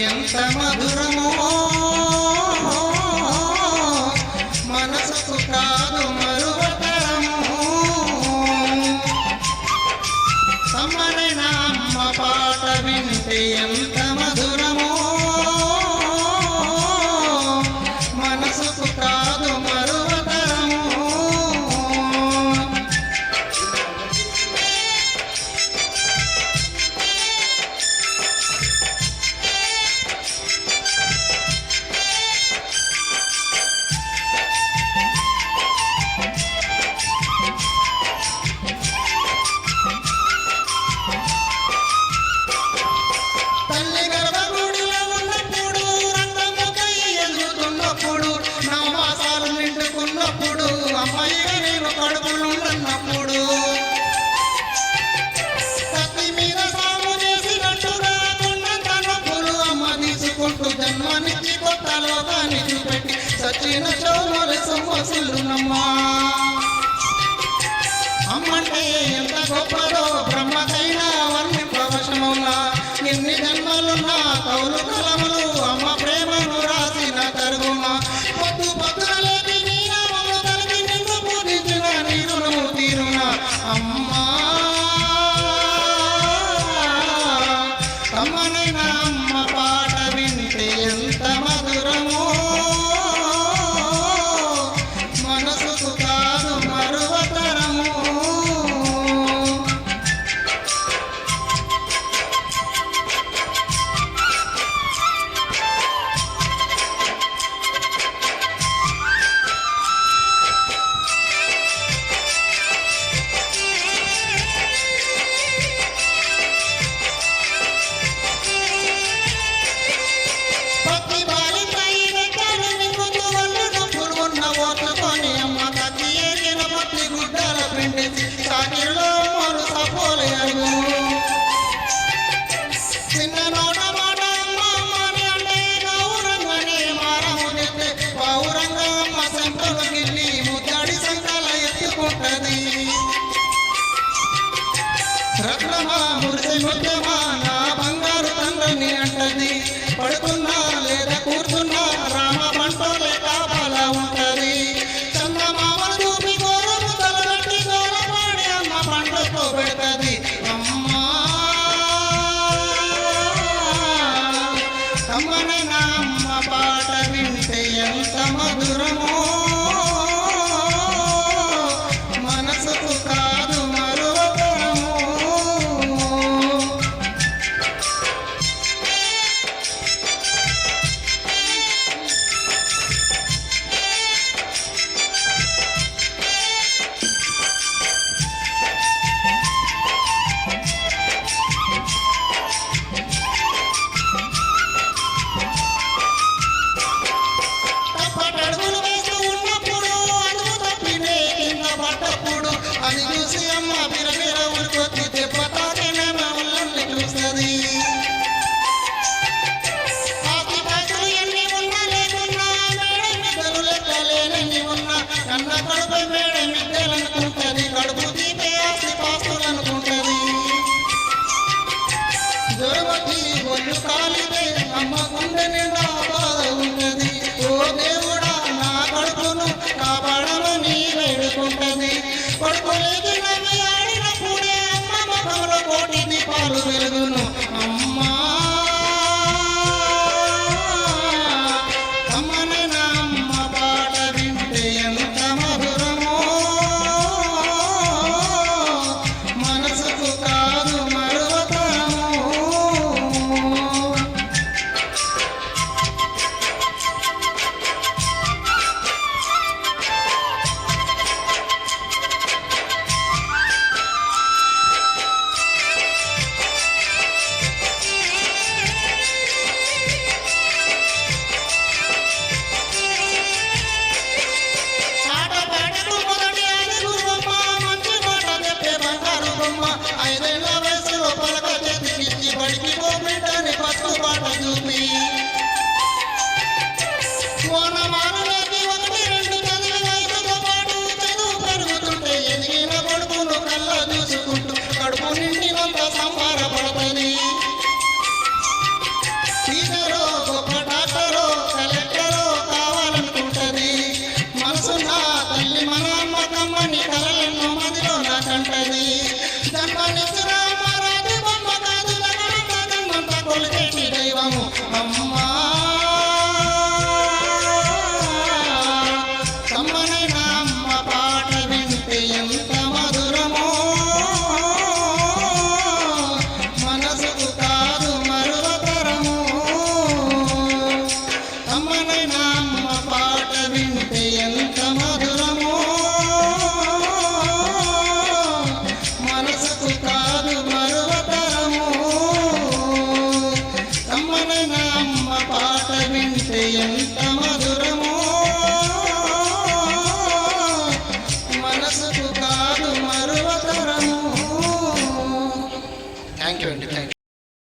ఎంత మధురమో మనసుకు కాదు మరువతరము. కమ్మనైన అమ్మ పాట వింటే ఎంత మధురమో మనసుకు కాదు మరువతరము. అమ్మాయిగా నేను కడుపులున్నప్పుడు కత్తి మీద సాగు చేసినట్టుగా కొండంత నొప్పులు అమ్మ తీసుకుంటూ జన్మానికి కొత్త లోకాన్ని చూపెట్టి సచిన చౌమరి సొమ్మసులునమ్మా. అమ్మంటే ఎంత గొప్పదో బ్రహ్మకైనా వర్ణి ప్రవశమున్నా. ఎన్ని జన్మలున్నా కౌలు కలములు అమ్మ ప్రేమను రాసిన కరుగునా. పొద్దు పొద్దున అమ్మా కమ్మనైన అమ్మ పాట వింటే ఎంత మధురమో మనసుకు కాదు మరువతరము. సాగిలో మరు సపోలే అడుగు చిన్న నోట మాట అమ్మని అంటే గౌరంగనే మారము తెస్తే పౌరంగ అమ్మ సంతలు గిల్లి ముద్దడి సంకల ఎత్తుకుంటది. రత్నమా మురిసి ముద్దమా నా బంగారు తండ్రిని అంటది. పడుకున్నా లేదా కూర్చున్నా రామ పంటలే కాపలా ఉంటది. పెడతది అమ్మా కమ్మనైన అమ్మ పాట వింటే ఎంత మధురమో మనసుకు కాదు మరువతరము. అది చూసి అమ్మ బిరబిర ఉరికొచ్చి దెబ్బతాకిన మమ్మల్ని చూస్తుంది. ఆస్తి పాస్తులు ఎన్ని ఉన్నా లేకున్నా మేడ మిద్దలు లెక్కలేనన్ని ఉన్నా కన్న కడుపై మేడ మిద్దలనుకుంటది. కడుపు తీపే ఆస్తి పాస్తులు అనుకుంటది. జొరవచ్చి ఒళ్ళు కాలితే అమ్మ గుండె నిండా బాధ ఉంటది. ఓ దేవుడా నా కడుపును కాపాడమని వేడుకుంటది. కొడుకులే